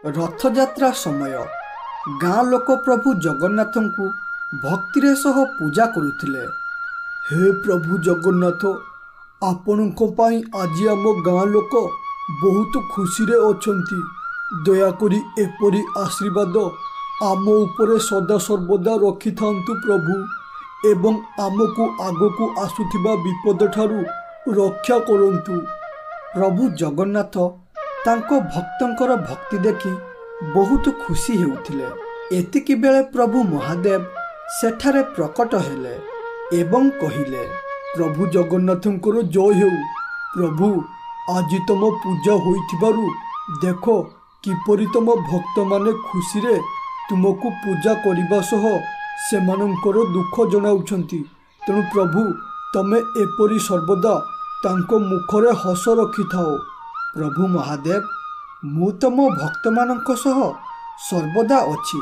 रथयात्रा समय गाँ लोक प्रभु जगन्नाथ को भक्ति सह पूजा करुथिले। हे प्रभु जगन्नाथ, आपणों आज आम गाँ लोक बहुत खुशी रे अछंती। दयाकरी एपरी आशीर्वाद आम उपरे सदा सर्वदा रखि थांतु प्रभु, एवं आमको आगको आसुथिबा विपद ठारू रक्षा करंतु। प्रभु जगन्नाथ तांको भक्तंकर भक्ति देखि बहुत खुशी हेउथिले। एतिकी बेले प्रभु महादेव सेठारे प्रकट हेले एवं कहिले, प्रभु जगन्नाथंकर जय हेउ। प्रभु, आज तुम पूजा होइथिबारु देखो किपरि तुम भक्त माने खुशी रे तुमको पूजा करिबा सह सेमानंकर दुख जनाउछंती। तेणु प्रभु, तमे एपरि सर्वदा तांको मुखरे हस रखि थाओ। प्रभु महादेव, मु तो मो भक्त मानक सह सर्वदा अछि,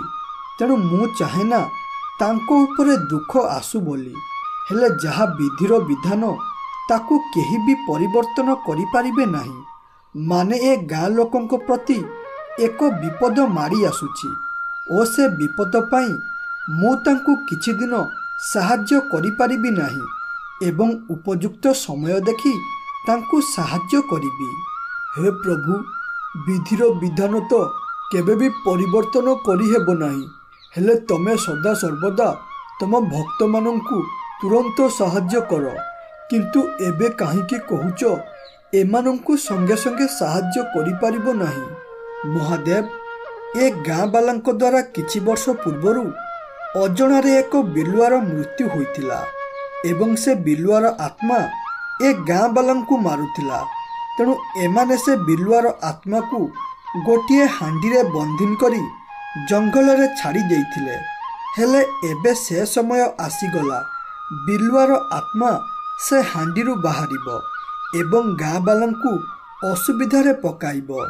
तेणु मु चाहेना तांको उपरे दुख आसु बोली। हेले जहा विधिर विधान ताकू केही भी परिवर्तन करि पारिबे नाही। माने ए गाँ लोकंक प्रति एक विपद माड़ी आसुची ओ से विपद पाई मु तांकू किछि दिन साहाय्य करि पारिबी नाही एवं उपयुक्त समय देखि तांकू साहाय्य करिबी। हे प्रभु, विधिर विधान तो केबे भी परिवर्तन करि हेबो नाही, हेले तमे सदा सर्वदा तम भक्त मानंकू तुरंत साहाय्य कर। किंतु एबे काहींकी कहूच एमानंकू संगे संगे साहाय्य करि पारिबो नाही। महादेव, ए गाँ बालांक द्वारा किछि वर्ष पूर्वरु अजणारे एक बिलुआर मृत्यु होइतिला एवं से बिलुआर आत्मा ए गाँ बालांकू मारुतिला। तेणु एमाने से बिलुआर आत्मा को गोटिए हांडीरे बंधीन करी जंगल रे छाड़ी देइथिले। हेले एबे से समय आसीगला, बिलुआर आत्मा से हांडीरू बाहरिबो एवं गाँ बालांकू असुविधारे पकाइबो।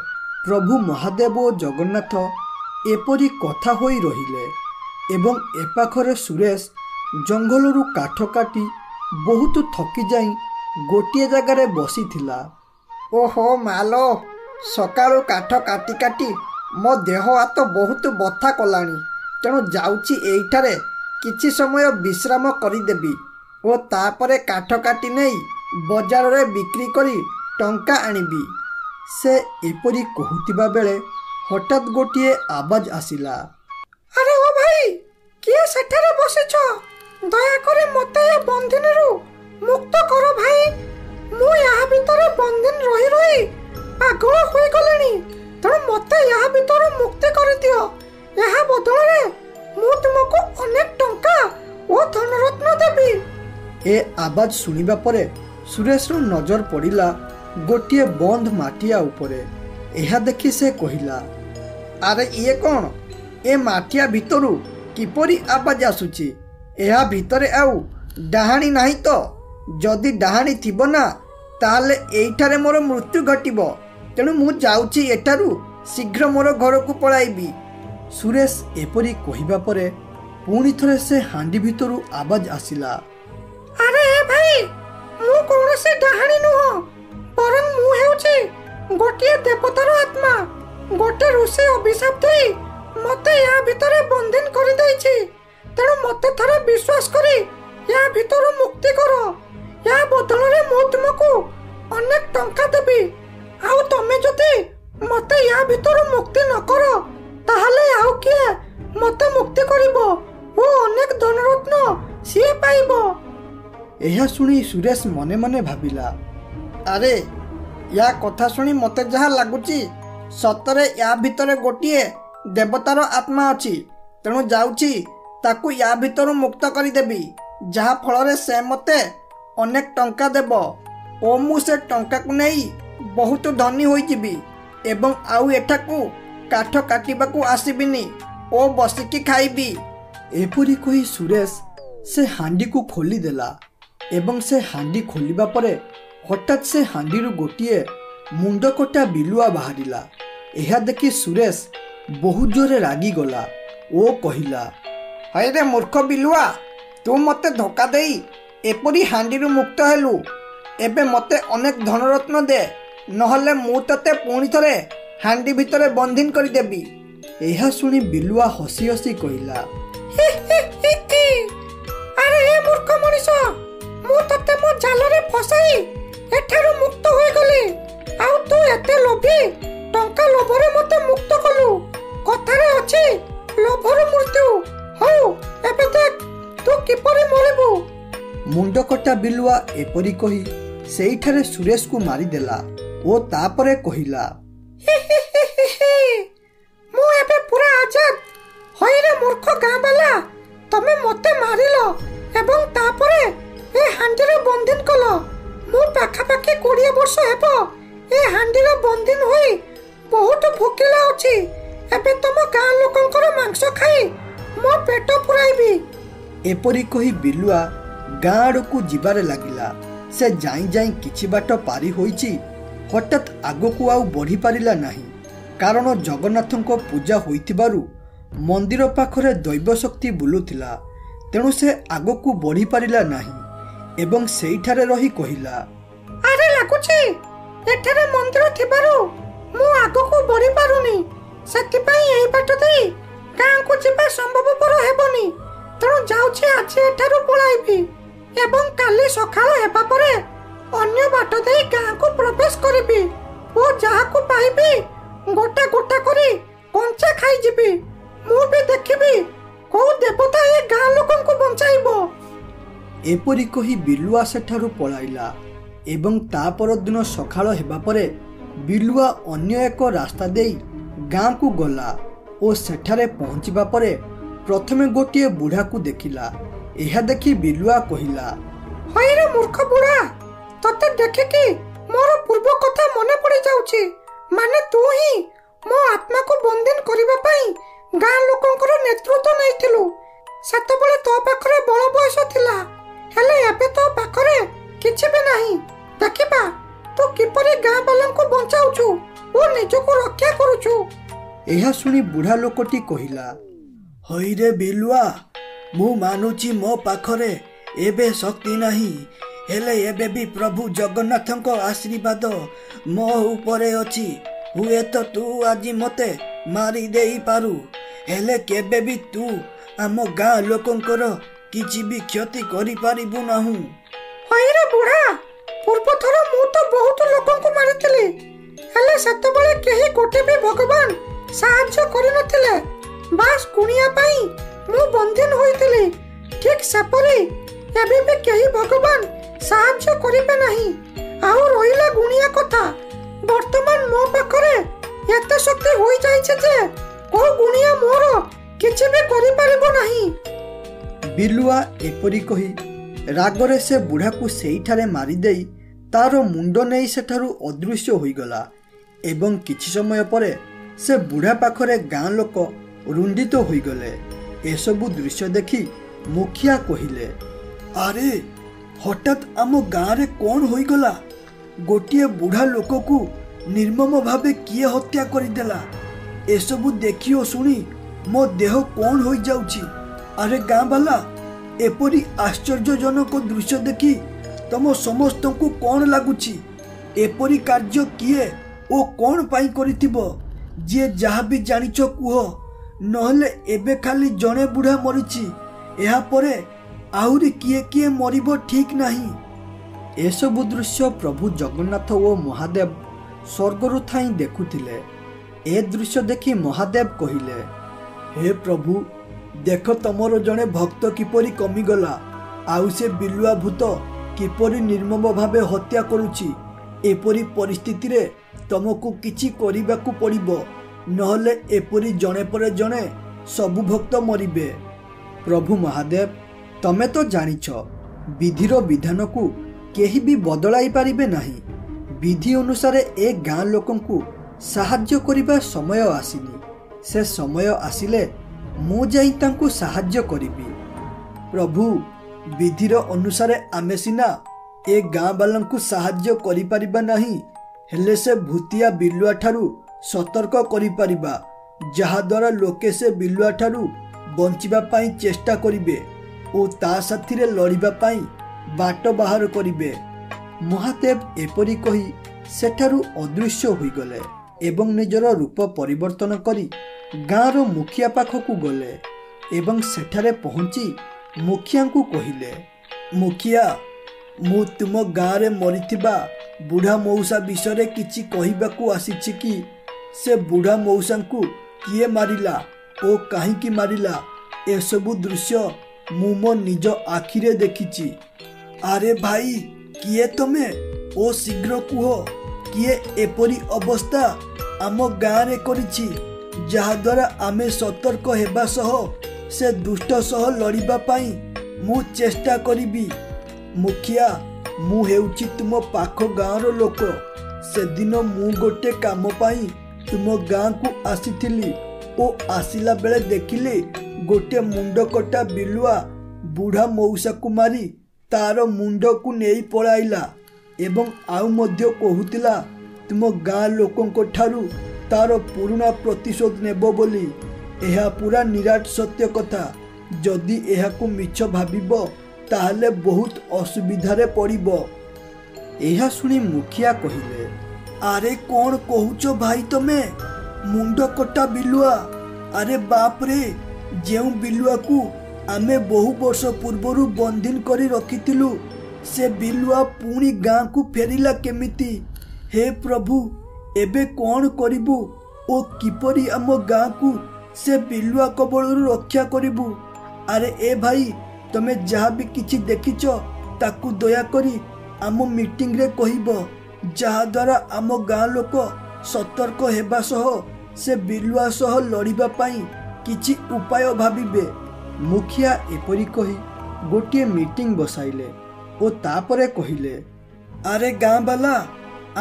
प्रभु महादेव और जगन्नाथ एपरी कथा होई रहिले एवं एपाखरे सुरेश जंगलरू काठ काटी बहुत थकी जाई गोटिए जगार बसीथिला। ओहो मालो, सकाळु काठ काटी काटी मो देह हाथ बहुत बथा कलानी। तेणु जाउची एइठारे किछि समय विश्राम करिदेबी ओ तापरे काठ काटी नहीं बजार रे बिक्री करी टंका आनिबी। से एपरी कहूतिबा बेले हठात गोटिए आवाज आसिला। अरे ओ भाई, किए सेठारे बसिछ? दया करे मते ए बंधनरू मुक्त करो भाई। मु यहाँ भितर बंधन रही रही पागल होई गलेनी। तेणु मते यहाँ भितर मुक्ति कर दियो। यहाँ बदल रे मु तुमको अनेक टंका ओ धनरत्न देबी। ए आवाज सुनिबा परे सुरेश रो नजर पड़िला गोटिए बंध माटिया उपरे। एहा देखि से कहिला, अरे ये कौन? ए माटिया भितरु किपरि आवाज आसुची? एहा भितरे आउ डाहाणी नाही तो? जदि डाहाणी थिबो ना ताहले एइठारे मोर मृत्यु घटिबो। तेणु मु जाउची एठारु शीघ्र मोर घर को पळाइबी। सुरेश एपरी कहिबा परे पुणी थरे से हांडी भितरु आवाज आसिला। अरे भाई, मु कोनोसे डाहाणी नुह, परम मु हेउची गोटिए देवतार आत्मा। गोटे ऋषि अभिशाप देई मते या भितरे बंधन करि दैछि। तेणु मते थरे विश्वास करी या भितर मुक्ति करो। या बदल रे मु तुमको अनेक टंका देबी। आउ तमे जति मते या भितर मुक्ति न करो ताहले आउ किए मते मुक्ति करिवो ओ अनेक धनरत्न सिए पाइबो। एहा सुनी सुरेश मने मने भाबिला, अरे या कथा सुनी मते जहा लागुची सतरे या भितरे गोटिए देवतार आत्मा अछि। तेणु जाउची ताकू या भितर मुक्त करि देबी, जहा फल से मते अनेक टंका देब ओ मु से टंका को नहीं बहुत धनी होई जिबी एवं आउ एठाकू काठ काटिबाकू आसीबिनी ओ बसिकी खाइबी। एपरी कही सुरेश से हांडी को खोली देला एवं से हांडी खोलिबा परे हठात से हांडीरू गोटिए मुंड कटा बिलुआ बाहरिला। एहा देखि सुरेश बहुत जोरे रागी गला ओ कहिला, हरे मूर्ख बिलुआ, तू मते धोखा देई एपरी हांडीरू मुक्त हेलु। एबे मते अनेक धनरत्न दे, नहले मु तते पुणी थरे ହାଣ୍ଡି ଭିତରେ ବନ୍ଦିନ କରିଦେବି। ଏହା ଶୁଣି ବିଲୁଆ ହସି ହସି କହିଲା, ଆରେ ଏ ମୂର୍ଖ ମଣିଷ, ମୁଁ ତତେ ମୋ ଜାଲରେ ଫସାଇ ଏଠାରୁ ମୁକ୍ତ ହୋଇଗଲି, ଆଉ ତୁ ଏତେ ଲୋଭୀ, ଟଙ୍କା ଲୋଭରେ ମତେ ମୁକ୍ତ କଲୁ। କଥାରେ ଅଛି ଲୋଭରୁ ମୃତ୍ୟୁ। ହଉ ଏବେ ଦେଖ ତୁ କିପରି ମରିବୁ। ମୁଣ୍ଡକଟା ବିଲୁଆ ଏପରି କହି ସେଇଠାରେ ସୁରେଶକୁ ମାରିଦେଲା ଓ ତାପରେ କହିଲା, ମୁଁ ଏବେ ପୁରା ଆଜାଦ। ହଇରେ ମୂର୍ଖ ଗାଁ ବାଲା, ତମେ ମତେ ମାରିଲ ଏବଂ ତାପରେ ଏ ହାଣ୍ଡିରେ ବନ୍ଦିନ କଲ। ମୁଁ ପାଖାପାଖି 20 ବର୍ଷ ହେବ ଏ ହାଣ୍ଡିରେ ବନ୍ଦିନ ହୋଇ ବହୁତ ଭୋକିଲା ଅଛି। ଏବେ ତମ ଗାଁ ଲୋକଙ୍କର ମାଂସ ଖାଇ ମୋ ପେଟ ପୁରାଇବି। ଏପରି କହି ବିଲୁଆ ଗାଁ ଆଡ଼କୁ ଯିବାରେ ଲାଗିଲା। ସେ ଯାଇ ଯାଇ କିଛି ବାଟ ପାରି ହୋଇଛି, ହଠାତ୍ ଆଗକୁ ଆଉ ବଢ଼ି ପାରିଲା ନାହିଁ। କାରଣ ଜଗନ୍ନାଥଙ୍କ ପୂଜା ହୋଇଥିବାରୁ ମନ୍ଦିର ପାଖରେ ଦୈବ ଶକ୍ତି ବୁଲୁଥିଲା। ତେଣୁ ସେ ଆଗକୁ ବଢ଼ି ପାରିଲା ନାହିଁ ଏବଂ ସେଇଠାରେ ରହି କହିଲା, ଆରେ ଲାଗୁଛି ଏଠାରେ ମନ୍ଦିର ଥିବାରୁ ମୁଁ ଆଗକୁ ବଢ଼ି ପାରୁନି। ସେଥିପାଇଁ ଏହି ବାଟ ଦେଇ ଗାଁକୁ ଯିବା ସମ୍ଭବପର ହେବନି। ତେଣୁ ଯାଉଛି ଆଜି ଏଠାରୁ ପଳାଇବି ଏବଂ କାଲି ସକାଳ ହେବା ପରେ ଅନ୍ୟ ବାଟ ଦେଇ ଗାଁକୁ ପ୍ରବେଶ କରିବି ଓ ଯାହାକୁ ପାଇବି ଗୋଟା ଗୋଟା କରି କଞ୍ଚା ଖାଇଯିବି। ମୁଁ ବି ଦେଖିବି କୋଉ ଦେବତା ଏ ଗାଁ ଲୋକଙ୍କୁ ବଞ୍ଚାଇବ। ଏପରି କହି ବିଲୁଆ ସେଠାରୁ ପଳାଇଲା ଏବଂ ତା ପରଦିନ ସକାଳ ହେବା ପରେ ବିଲୁଆ ଅନ୍ୟ ଏକ ରାସ୍ତା ଦେଇ ଗାଁକୁ ଗଲା ଓ ସେଠାରେ ପହଞ୍ଚିବା ପରେ ପ୍ରଥମେ ଗୋଟିଏ ବୁଢ଼ାକୁ ଦେଖିଲା। ଏହା ଦେଖି ବିଲୁଆ କହିଲା, ହଇରେ ମୂର୍ଖ ବୁଢ଼ା, ତତେ ଦେଖିକି ମୋର ପୂର୍ବ କଥା ମନେ ପଡି ଯାଉଛି। ମାନେ ତୁ ହିଁ ମୋ ଆତ୍ମାକୁ ବନ୍ଦିନ କରିବା ପାଇଁ ଗାଁ ଲୋକଙ୍କର ନେତୃତ୍ୱ ନେଇଥିଲୁ। ସେତେବେଳେ ତୋ ପାଖରେ ବଳ ବୟସ ଥିଲା, ହେଲେ ଏବେ ତୋ ପାଖରେ କିଛି ବି ନାହିଁ। ଦେଖିବା ତୁ କିପରି ଗାଁ ବାଲାଙ୍କୁ ବଞ୍ଚାଉଛୁ ଓ ନିଜକୁ ରକ୍ଷା କରୁଛୁ। ଏହା ଶୁଣି ବୁଢ଼ା ଲୋକଟି କହିଲା, ହଇରେ ବିଲୁଆ, ମୁଁ ମାନୁଛି ମୋ ପାଖରେ ଏବେ ଶକ୍ତି ନାହିଁ, ହେଲେ ଏବେ ବି ପ୍ରଭୁ ଜଗନ୍ନାଥଙ୍କ ଆଶୀର୍ବାଦ ମୋ ଉପରେ ଅଛି। ହୁଏତ ତୁ ଆଜି ମତେ ମାରି ଦେଇପାରୁ, ହେଲେ କେବେ ବି ତୁ ଆମ ଗାଁ ଲୋକଙ୍କର କିଛି ବି କ୍ଷତି କରିପାରିବୁ ନାହିଁ। ହଇରେ ବୁଢ଼ା, ପୂର୍ବଥର ମୁଁ ତ ବହୁତ ଲୋକଙ୍କୁ ମାରିଥିଲି, ହେଲେ ସେତେବେଳେ କେହି ଗୋଟେ ବି ଭଗବାନ ସାହାଯ୍ୟ କରିନଥିଲେ। ବାସ୍ ଗୁଣିଆ ପାଇଁ ମୁଁ ବନ୍ଦିନ ହୋଇଥିଲି। ଠିକ୍ ସେପରି ଏବେ ବି କେହି ଭଗବାନ ସାହାଯ୍ୟ କରିବେ ନାହିଁ। ଆଉ ରହିଲା ଗୁଣିଆ କଥା, ବର୍ତ୍ତମାନ ମୋ ପାଖରେ ଏତେ ଶକ୍ତି ହୋଇଯାଇଛି ଯେ କୋଉ ଗୁଣିଆ ମୋର କିଛି ବି କରିପାରିବ ନାହିଁ। ବିଲୁଆ ଏପରି କହି ରାଗରେ ସେ ବୁଢ଼ାକୁ ସେଇଠାରେ ମାରିଦେଇ ତାର ମୁଣ୍ଡ ନେଇ ସେଠାରୁ ଅଦୃଶ୍ୟ ହୋଇଗଲା ଏବଂ କିଛି ସମୟ ପରେ ସେ ବୁଢ଼ା ପାଖରେ ଗାଁ ଲୋକ ରୁଣ୍ଡିତ ହୋଇଗଲେ। ଏସବୁ ଦୃଶ୍ୟ ଦେଖି ମୁଖିଆ କହିଲେ, ଆରେ ହଠାତ୍ ଆମ ଗାଁରେ କ'ଣ ହୋଇଗଲା? ଗୋଟିଏ ବୁଢ଼ା ଲୋକକୁ ନିର୍ମମ ଭାବେ କିଏ ହତ୍ୟା କରିଦେଲା? ଏସବୁ ଦେଖି ଓ ଶୁଣି ମୋ ଦେହ କ'ଣ ହୋଇଯାଉଛି। ଆରେ ଗାଁ ବାଲା, ଏପରି ଆଶ୍ଚର୍ଯ୍ୟଜନକ ଦୃଶ୍ୟ ଦେଖି ତମ ସମସ୍ତଙ୍କୁ କ'ଣ ଲାଗୁଛି? ଏପରି କାର୍ଯ୍ୟ କିଏ ଓ କ'ଣ ପାଇଁ କରିଥିବ? ଯିଏ ଯାହା ବି ଜାଣିଛ କୁହ, ନହେଲେ ଏବେ ଖାଲି ଜଣେ ବୁଢ଼ା ମରିଛି, ଏହାପରେ ଆହୁରି କିଏ କିଏ ମରିବ ଠିକ୍ ନାହିଁ। ଏସବୁ ଦୃଶ୍ୟ ପ୍ରଭୁ ଜଗନ୍ନାଥ ଓ ମହାଦେବ ସ୍ୱର୍ଗରୁ ଥାଇ ଦେଖୁଥିଲେ। ଏ ଦୃଶ୍ୟ ଦେଖି ମହାଦେବ କହିଲେ, ହେ ପ୍ରଭୁ, ଦେଖ ତମର ଜଣେ ଭକ୍ତ କିପରି କମିଗଲା, ଆଉ ସେ ବିଲୁଆ ଭୂତ କିପରି ନିର୍ମମ ଭାବେ ହତ୍ୟା କରୁଛି। ଏପରି ପରିସ୍ଥିତିରେ ତମକୁ କିଛି କରିବାକୁ ପଡ଼ିବ, ନହେଲେ ଏପରି ଜଣେ ପରେ ଜଣେ ସବୁ ଭକ୍ତ ମରିବେ। ପ୍ରଭୁ ମହାଦେବ, ତମେ ତ ଜାଣିଛ ବିଧିର ବିଧାନକୁ କେହି ବି ବଦଳାଇ ପାରିବେ ନାହିଁ। ବିଧି ଅନୁସାରେ ଏ ଗାଁ ଲୋକଙ୍କୁ ସାହାଯ୍ୟ କରିବା ସମୟ ଆସିନି। ସେ ସମୟ ଆସିଲେ ମୁଁ ଯାଇ ତାଙ୍କୁ ସାହାଯ୍ୟ କରିବି। ପ୍ରଭୁ, ବିଧିର ଅନୁସାରେ ଆମେ ସିନା ଏ ଗାଁ ବାଲାଙ୍କୁ ସାହାଯ୍ୟ କରିପାରିବା ନାହିଁ, ହେଲେ ସେ ଭୂତିଆ ବିଲୁଆ ଠାରୁ ସତର୍କ କରିପାରିବା, ଯାହାଦ୍ୱାରା ଲୋକେ ସେ ବିଲୁଆ ଠାରୁ ବଞ୍ଚିବା ପାଇଁ ଚେଷ୍ଟା କରିବେ ଓ ତା ସାଥିରେ ଲଢ଼ିବା ପାଇଁ ବାଟ ବାହାର କରିବେ। ମହାଦେବ ଏପରି କହି ସେଠାରୁ ଅଦୃଶ୍ୟ ହୋଇଗଲେ। ଏବଂ ନିଜର ରୂପ ପରିବର୍ତ୍ତନ କରି ଗାଁର ମୁଖିଆ ପାଖକୁ ଗଲେ ଏବଂ ସେଠାରେ ପହଞ୍ଚି ମୁଖିଆଙ୍କୁ କହିଲେ, ମୁଖିଆ, ମୁଁ ତୁମ ଗାଁରେ ମରିଥିବା ବୁଢ଼ା ମଉସା ବିଷୟରେ କିଛି କହିବାକୁ ଆସିଛି କି? ସେ ବୁଢ଼ା ମଉସାଙ୍କୁ କିଏ ମାରିଲା ଓ କାହିଁକି ମାରିଲା ଏସବୁ ଦୃଶ୍ୟ ମୁଁ ମୋ ନିଜ ଆଖିରେ ଦେଖିଛି। ଆରେ ଭାଇ, କିଏ ତମେ ଓ ଶୀଘ୍ର କୁହ, କିଏ ଏପରି ଅବସ୍ଥା ଆମ ଗାଁରେ କରିଛି ଯାହାଦ୍ୱାରା ଆମେ ସତର୍କ ହେବା ସହ ସେ ଦୁଷ୍ଟ ସହ ଲଢ଼ିବା ପାଇଁ ମୁଁ ଚେଷ୍ଟା କରିବି। ମୁଖିଆ, ମୁଁ ହେଉଛି ତୁମ ପାଖ ଗାଁର ଲୋକ। ସେଦିନ ମୁଁ ଗୋଟେ କାମ ପାଇଁ ତୁମ ଗାଁକୁ ଆସିଥିଲି ଓ ଆସିଲା ବେଳେ ଦେଖିଲି ଗୋଟେ ମୁଣ୍ଡ କଟା ବିଲୁଆ ବୁଢ଼ା ମଉସାକୁ ମାରି ତାର ମୁଣ୍ଡକୁ ନେଇ ପଳାଇଲା ଏବଂ ଆଉ ମଧ୍ୟ କହୁଥିଲା ତୁମ ଗାଁ ଲୋକଙ୍କ ଠାରୁ ତାର ପୁରୁଣା ପ୍ରତିଶୋଧ ନେବ ବୋଲି। ଏହା ପୁରା ନିରାଟ ସତ୍ୟ କଥା। ଯଦି ଏହାକୁ ମିଛ ଭାବିବ ତାହେଲେ ବହୁତ ଅସୁବିଧାରେ ପଡ଼ିବ। ଏହା ଶୁଣି ମୁଖିଆ କହିଲେ, ଆରେ କ'ଣ କହୁଛ ଭାଇ ତମେ? ମୁଣ୍ଡ କଟା ବିଲୁଆ? ଆରେ ବାପରେ, ଯେଉଁ ବିଲୁଆକୁ ଆମେ ବହୁ ବର୍ଷ ପୂର୍ବରୁ ବନ୍ଦିନ କରି ରଖିଥିଲୁ ସେ ବିଲୁଆ ପୁଣି ଗାଁକୁ ଫେରିଲା କେମିତି? ହେ ପ୍ରଭୁ, ଏବେ କ'ଣ କରିବୁ ଓ କିପରି ଆମ ଗାଁକୁ ସେ ବିଲୁଆ କବଳରୁ ରକ୍ଷା କରିବୁ? ଆରେ ଏ ଭାଇ, ତମେ ଯାହା ବି କିଛି ଦେଖିଛ ତାକୁ ଦୟାକରି ଆମ ମିଟିଂରେ କହିବ, ଯାହାଦ୍ୱାରା ଆମ ଗାଁ ଲୋକ ସତର୍କ ହେବା ସହ ସେ ବିଲୁଆ ସହ ଲଢ଼ିବା ପାଇଁ କିଛି ଉପାୟ ଭାବିବେ। ମୁଖିଆ ଏପରି କହି ଗୋଟିଏ ମିଟିଂ ବସାଇଲେ ଓ ତାପରେ କହିଲେ, ଆରେ ଗାଁ ବାଲା,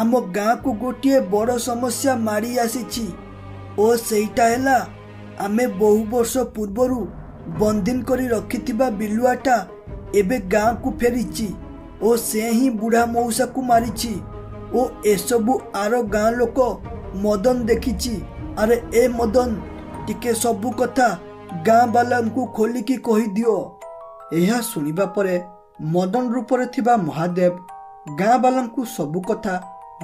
ଆମ ଗାଁକୁ ଗୋଟିଏ ବଡ଼ ସମସ୍ୟା ମାଡ଼ି ଆସିଛି ଓ ସେଇଟା ହେଲା ଆମେ ବହୁ ବର୍ଷ ପୂର୍ବରୁ ବନ୍ଦିନ କରି ରଖିଥିବା ବିଲୁଆଟା ଏବେ ଗାଁକୁ ଫେରିଛି ଓ ସେ ହିଁ ବୁଢ଼ା ମଉସାକୁ ମାରିଛି ଓ ଏସବୁ ଆର ଗାଁ ଲୋକ ମଦନ ଦେଖିଛି। ଆରେ ଏ ମଦନ, ଟିକେ ସବୁ କଥା ଗାଁ ବାଲାଙ୍କୁ ଖୋଲିକି କହିଦିଅ। ଏହା ଶୁଣିବା ପରେ ମଦନ ରୂପରେ ଥିବା ମହାଦେବ ଗାଁ ବାଲାଙ୍କୁ ସବୁ କଥା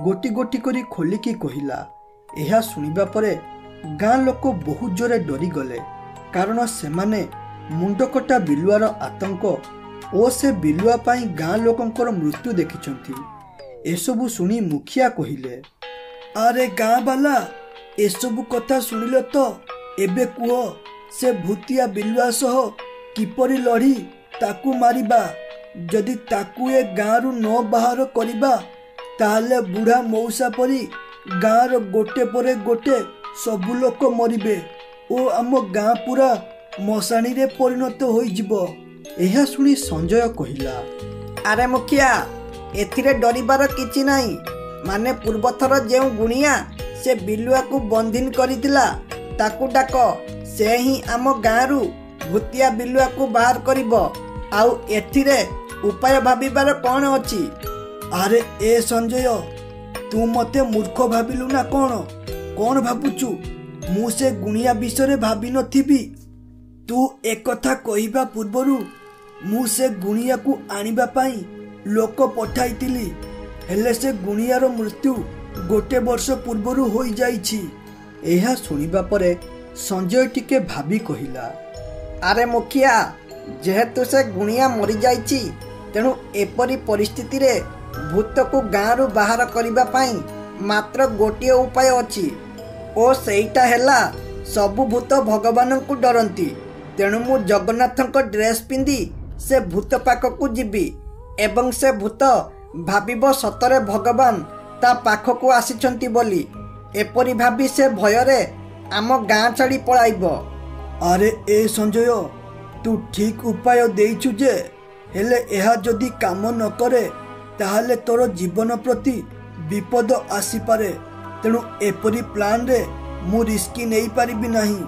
ଗୋଟି ଗୋଟି କରି ଖୋଲିକି କହିଲା। ଏହା ଶୁଣିବା ପରେ ଗାଁ ଲୋକ ବହୁତ ଜୋରେ ଡରିଗଲେ, କାରଣ ସେମାନେ ମୁଣ୍ଡକଟା ବିଲୁଆର ଆତଙ୍କ ଓ ସେ ବିଲୁଆ ପାଇଁ ଗାଁ ଲୋକଙ୍କର ମୃତ୍ୟୁ ଦେଖିଛନ୍ତି। ଏସବୁ ଶୁଣି ମୁଖିଆ କହିଲେ, ଆରେ ଗାଁ ବାଲା, ଏସବୁ କଥା ଶୁଣିଲ ତ? ଏବେ କୁହ, ସେ ଭୂତିଆ ବିଲୁଆ ସହ କିପରି ଲଢ଼ି ତାକୁ ମାରିବା? ଯଦି ତାକୁ ଏ ଗାଁରୁ ନ ବାହାର କରିବା ତାହେଲେ ବୁଢ଼ା ମଉସା ପରି ଗାଁର ଗୋଟେ ପରେ ଗୋଟେ ସବୁ ଲୋକ ମରିବେ ଓ ଆମ ଗାଁ ପୁରା ମଶାଣିରେ ପରିଣତ ହୋଇଯିବ। ଏହା ଶୁଣି ସଞ୍ଜୟ କହିଲା, ଆରେ ମୁଖିଆ, ଏଥିରେ ଡରିବାର କିଛି ନାହିଁ। ମାନେ ପୂର୍ବଥର ଯେଉଁ ଗୁଣିଆ ସେ ବିଲୁଆକୁ ବନ୍ଦିନ କରିଥିଲା ତାକୁ ଡାକ, ସେ ହିଁ ଆମ ଗାଁରୁ ଭୂତିଆ ବିଲୁଆକୁ ବାହାର କରିବ। ଆଉ ଏଥିରେ ଉପାୟ ଭାବିବାର କ'ଣ ଅଛି? ଆରେ ଏ ସଞ୍ଜୟ, ତୁ ମୋତେ ମୂର୍ଖ ଭାବିଲୁ ନା କ'ଣ? କ'ଣ ଭାବୁଛୁ ମୁଁ ସେ ଗୁଣିଆ ବିଷୟରେ ଭାବିନଥିବି? ତୁ ଏକଥା କହିବା ପୂର୍ବରୁ ମୁଁ ସେ ଗୁଣିଆକୁ ଆଣିବା ପାଇଁ ଲୋକ ପଠାଇଥିଲି, ହେଲେ ସେ ଗୁଣିଆର ମୃତ୍ୟୁ ଗୋଟେ ବର୍ଷ ପୂର୍ବରୁ ହୋଇଯାଇଛି। ଏହା ଶୁଣିବା ପରେ ସଞ୍ଜୟ ଟିକେ ଭାବି କହିଲା, ଆରେ ମୁଖିଆ, ଯେହେତୁ ସେ ଗୁଣିଆ ମରିଯାଇଛି, ତେଣୁ ଏପରି ପରିସ୍ଥିତିରେ ଭୂତକୁ ଗାଁରୁ ବାହାର କରିବା ପାଇଁ ମାତ୍ର ଗୋଟିଏ ଉପାୟ ଅଛି ଓ ସେଇଟା ହେଲା ସବୁ ଭୂତ ଭଗବାନଙ୍କୁ ଡରନ୍ତି। ତେଣୁ ମୁଁ ଜଗନ୍ନାଥଙ୍କ ଡ୍ରେସ୍ ପିନ୍ଧି ସେ ଭୂତ ପାଖକୁ ଯିବି ଏବଂ ସେ ଭୂତ ଭାବିବ ସତରେ ଭଗବାନ ତା ପାଖକୁ ଆସିଛନ୍ତି ବୋଲି। ଏପରି ଭାବି ସେ ଭୟରେ ଆମ ଗାଁ ଛାଡ଼ି ପଳାଇବ। ଆରେ ଏ ସଞ୍ଜୟ, ତୁ ଠିକ୍ ଉପାୟ ଦେଇଛୁ ଯେ, ହେଲେ ଏହା ଯଦି କାମ ନ କରେ ତାହେଲେ ତୋର ଜୀବନ ପ୍ରତି ବିପଦ ଆସିପାରେ। ତେଣୁ ଏପରି ପ୍ଲାନ୍ରେ ମୁଁ ରିସ୍କ ନେଇପାରିବି ନାହିଁ।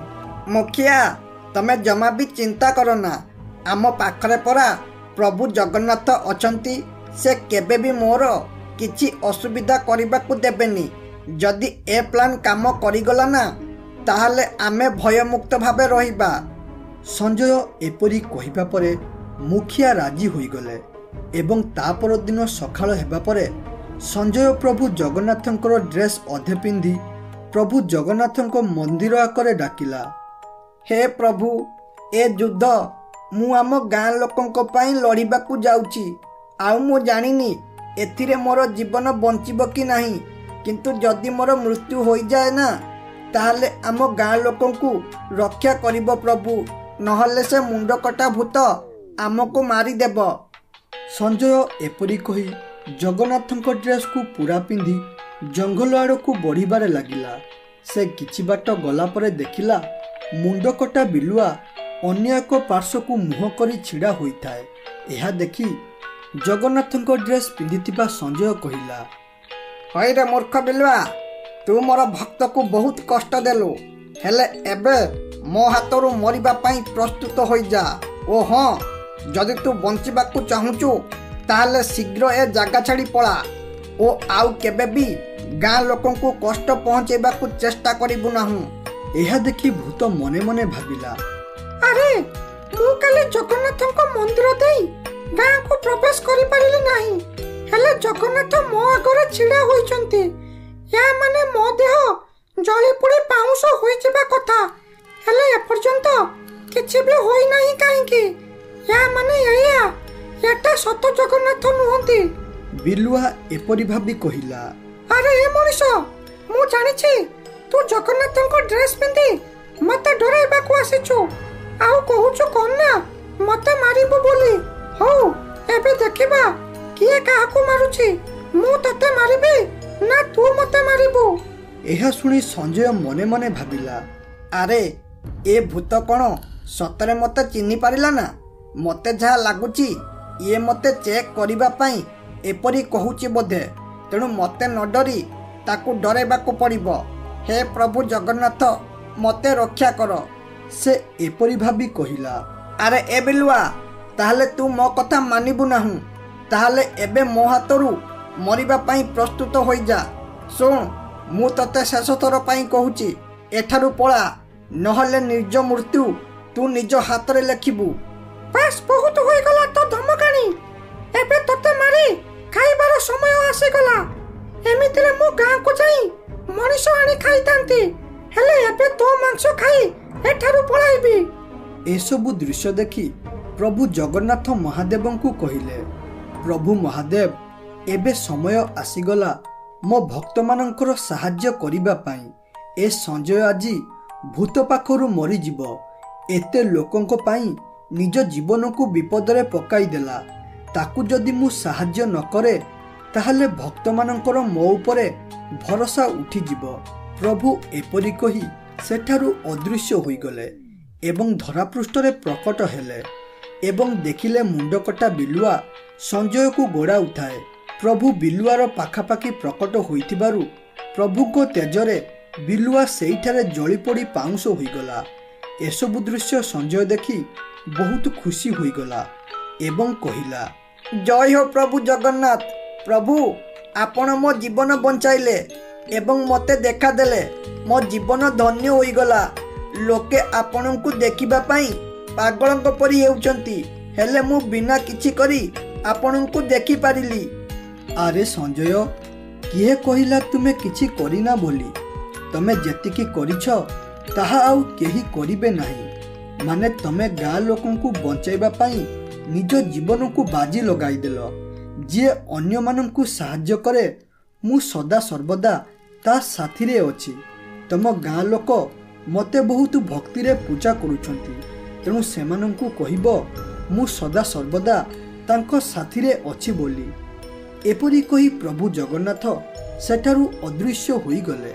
ମୁଖିଆ, ତମେ ଜମା ବି ଚିନ୍ତା କର ନା। ଆମ ପାଖରେ ପରା ପ୍ରଭୁ ଜଗନ୍ନାଥ ଅଛନ୍ତି। ସେ କେବେ ବି ମୋର କିଛି ଅସୁବିଧା କରିବାକୁ ଦେବେନି। ଯଦି ଏ ପ୍ଲାନ୍ କାମ କରିଗଲା ନା, ତାହେଲେ ଆମେ ଭୟମୁକ୍ତ ଭାବେ ରହିବା। ସଞ୍ଜୟ ଏପରି କହିବା ପରେ ମୁଖିଆ ରାଜି ହୋଇଗଲେ ଏବଂ ତା ପରଦିନ ସକାଳ ହେବା ପରେ ସଞ୍ଜୟ ପ୍ରଭୁ ଜଗନ୍ନାଥଙ୍କର ଡ୍ରେସ୍ ଅଧେ ପିନ୍ଧି ପ୍ରଭୁ ଜଗନ୍ନାଥଙ୍କ ମନ୍ଦିର ଆଗରେ ଡାକିଲା, ହେ ପ୍ରଭୁ, ଏ ଯୁଦ୍ଧ ମୁଁ ଆମ ଗାଁ ଲୋକଙ୍କ ପାଇଁ ଲଢ଼ିବାକୁ ଯାଉଛି। ଆଉ ମୁଁ ଜାଣିନି ଏଥିରେ ମୋର ଜୀବନ ବଞ୍ଚିବ କି ନାହିଁ, କିନ୍ତୁ ଯଦି ମୋର ମୃତ୍ୟୁ ହୋଇଯାଏ ନା, ତାହେଲେ ଆମ ଗାଁ ଲୋକଙ୍କୁ ରକ୍ଷା କରିବ ପ୍ରଭୁ, ନହେଲେ ସେ ମୁଣ୍ଡକଟା ଭୂତ ଆମକୁ ମାରିଦେବ। ସଞ୍ଜୟ ଏପରି କହି ଜଗନ୍ନାଥଙ୍କ ଡ୍ରେସ୍କୁ ପୁରା ପିନ୍ଧି ଜଙ୍ଗଲ ଆଡ଼କୁ ବଢ଼ିବାରେ ଲାଗିଲା। ସେ କିଛି ବାଟ ଗଲା ପରେ ଦେଖିଲା ମୁଣ୍ଡକଟା ବିଲୁଆ ଅନ୍ୟ ଏକ ପାର୍ଶ୍ୱକୁ ମୁହଁ କରି ଛିଡ଼ା ହୋଇଥାଏ। ଏହା ଦେଖି ଜଗନ୍ନାଥଙ୍କ ଡ୍ରେସ୍ ପିନ୍ଧିଥିବା ସଞ୍ଜୟ କହିଲା, ହଇରେ ମୂର୍ଖ ବିଲୁଆ, ତୁ ମୋର ଭକ୍ତକୁ ବହୁତ କଷ୍ଟ ଦେଲୁ, ହେଲେ ଏବେ ମୋ ହାତରୁ ମରିବା ପାଇଁ ପ୍ରସ୍ତୁତ ହୋଇଯା। ଓ ହଁ, ଯଦି ତୁ ବଞ୍ଚିବାକୁ ଚାହୁଁଛୁ ତାହେଲେ ଶୀଘ୍ର ଏ ଜାଗା ଛାଡ଼ି ପଳା ଓ ଆଉ କେବେ ବି ଗାଁ ଲୋକଙ୍କୁ କଷ୍ଟ ପହଞ୍ଚାଇବାକୁ ଚେଷ୍ଟା କରିବୁ ନାହିଁ। ଏହା ଦେଖି ଭୂତ ମନେ ମନେ ଭାବିଲା, ଆରେ ମୁଁ କାଲି ଜଗନ୍ନାଥଙ୍କ ମନ୍ଦିର ଦେଇ ଗାଁକୁ ପ୍ରବେଶ କରିପାରିଲି ନାହିଁ, ହେଲେ ଜଗନ୍ନାଥ ମୋ ଆଗରେ ଛିଡ଼ା ହୋଇଛନ୍ତି। ୟା ମାନେ ମୋ ଦେହ ଜଳି ପୋଡ଼ି ପାଉଁଶ ହୋଇଯିବା କଥା, ହେଲେ ଏପର୍ଯ୍ୟନ୍ତ କିଛି ବି ହୋଇନାହିଁ କାହିଁକି? ୟା ମାନେ ଏଇଆ, ଏଟା ସତ ଜଗନ୍ନାଥ ନୁହନ୍ତି। ବିଲୁଆ ଏପରି ଭାବି କହିଲା, ଆରେ ଏ ମଣିଷ, ମୁଁ ଜାଣିଛି ତୁ ଜଗନ୍ନାଥଙ୍କ ଡ୍ରେସ୍ ପିନ୍ଧି ମତେ ଡରାଇବାକୁ ଆସିଛୁ, ଆଉ କହୁଛୁ କଣ ନା ମତେ ମାରିବୁ ବୋଲି। ହଉ, ଏବେ ଦେଖିବା କିଏ କାହାକୁ ମାରୁଛି, ମୁଁ ତତେ ମାରିବି ନା ତୁ ମତେ ମାରିବୁ। ଏହା ଶୁଣି ସଞ୍ଜୟ ମନେ ମନେ ଭାବିଲା, ଆରେ ଏ ଭୂତ କଣ ସତରେ ମତେ ଚିହ୍ନି ପାରିଲା ନା? ମତେ ଯାହା ଲାଗୁଛି ଇଏ ମତେ ଚେକ୍ କରିବା ପାଇଁ ଏପରି କହୁଛି ବୋଧେ, ତେଣୁ ମତେ ନ ଡରି ତାକୁ ଡରାଇବାକୁ ପଡ଼ିବ। ହେ ପ୍ରଭୁ ଜଗନ୍ନାଥ, ମତେ ରକ୍ଷା କର। ସେ ଏପରି ଭାବି କହିଲା, ଆରେ ଏ ବିଲୁଆ, ତାହେଲେ ତୁ ମୋ କଥା ମାନିବୁ ନାହିଁ, ତାହେଲେ ଏବେ ମୋ ହାତରୁ ମରିବା ପାଇଁ ପ୍ରସ୍ତୁତ ହୋଇଯା। ଶୁଣ, ମୁଁ ତତେ ଶେଷ ଥର ପାଇଁ କହୁଛି, ଏଠାରୁ ପଳା, ନହେଲେ ନିଜ ମୃତ୍ୟୁ ତୁ ନିଜ ହାତରେ ଲେଖିବୁ। ବାସ୍, ବହୁତ ହୋଇଗଲା ତ ଧମକାଣି, ଏବେ ତତେ ମାରି ଖାଇବାର ସମୟ ଆସିଗଲା। ଏମିତିରେ ମୁଁ ଗାଁକୁ ଯାଇ ମଣିଷ ଆଣି ଖାଇଥାନ୍ତି, ହେଲେ ଏବେ ତୋ ମାଂସ ଖାଇ ଏଠାରୁ ପଳାଇବି। ଏସବୁ ଦୃଶ୍ୟ ଦେଖି ପ୍ରଭୁ ଜଗନ୍ନାଥ ମହାଦେବଙ୍କୁ କହିଲେ, ପ୍ରଭୁ ମହାଦେବ, ଏବେ ସମୟ ଆସିଗଲା ମୋ ଭକ୍ତମାନଙ୍କର ସାହାଯ୍ୟ କରିବା ପାଇଁ। ଏ ସଞ୍ଜୟ ଆଜି ଭୂତ ପାଖରୁ ମରିଯିବ। ଏତେ ଲୋକଙ୍କ ପାଇଁ ନିଜ ଜୀବନକୁ ବିପଦରେ ପକାଇଦେଲା। ତାକୁ ଯଦି ମୁଁ ସାହାଯ୍ୟ ନ କରେ ତାହେଲେ ଭକ୍ତମାନଙ୍କର ମୋ ଉପରେ ଭରସା ଉଠିଯିବ। ପ୍ରଭୁ ଏପରି କହି ସେଠାରୁ ଅଦୃଶ୍ୟ ହୋଇଗଲେ ଏବଂ ଧରାପୃଷ୍ଠରେ ପ୍ରକଟ ହେଲେ ଏବଂ ଦେଖିଲେ ମୁଣ୍ଡକଟା ବିଲୁଆ ସଞ୍ଜୟକୁ ଗୋଡ଼ାଉଥାଏ। ପ୍ରଭୁ ବିଲୁଆର ପାଖାପାଖି ପ୍ରକଟ ହୋଇଥିବାରୁ ପ୍ରଭୁଙ୍କ ତେଜରେ ବିଲୁଆ ସେଇଠାରେ ଜଳିପୋଡ଼ି ପାଉଁଶ ହୋଇଗଲା। ଏସବୁ ଦୃଶ୍ୟ ସଞ୍ଜୟ ଦେଖି ବହୁତ ଖୁସି ହୋଇଗଲା ଏବଂ କହିଲା, ଜୟ ହୋ ପ୍ରଭୁ ଜଗନ୍ନାଥ। ପ୍ରଭୁ, ଆପଣ ମୋ ଜୀବନ ବଞ୍ଚାଇଲେ ଏବଂ ମୋତେ ଦେଖାଦେଲେ। ମୋ ଜୀବନ ଧନ୍ୟ ହୋଇଗଲା। ଲୋକେ ଆପଣଙ୍କୁ ଦେଖିବା ପାଇଁ ପାଗଳଙ୍କ ପରି ହେଉଛନ୍ତି, ହେଲେ ମୁଁ ବିନା କିଛି କରି ଆପଣଙ୍କୁ ଦେଖିପାରିଲି। ଆରେ ସଞ୍ଜୟ, କିଏ କହିଲା ତୁମେ କିଛି କରିନା ବୋଲି? ତମେ ଯେତିକି କରିଛ ତାହା ଆଉ କେହି କରିବେ ନାହିଁ। ମାନେ ତମେ ଗାଁ ଲୋକଙ୍କୁ ବଞ୍ଚାଇବା ପାଇଁ ନିଜ ଜୀବନକୁ ବାଜି ଲଗାଇଦେଲ। ଯିଏ ଅନ୍ୟମାନଙ୍କୁ ସାହାଯ୍ୟ କରେ, ମୁଁ ସଦା ସର୍ବଦା ତା ସାଥିରେ ଅଛି। ତମ ଗାଁ ଲୋକ ମୋତେ ବହୁତ ଭକ୍ତିରେ ପୂଜା କରୁଛନ୍ତି, ତେଣୁ ସେମାନଙ୍କୁ କହିବ ମୁଁ ସଦା ସର୍ବଦା ତାଙ୍କ ସାଥିରେ ଅଛି ବୋଲି। ଏପରି କହି ପ୍ରଭୁ ଜଗନ୍ନାଥ ସେଠାରୁ ଅଦୃଶ୍ୟ ହୋଇଗଲେ।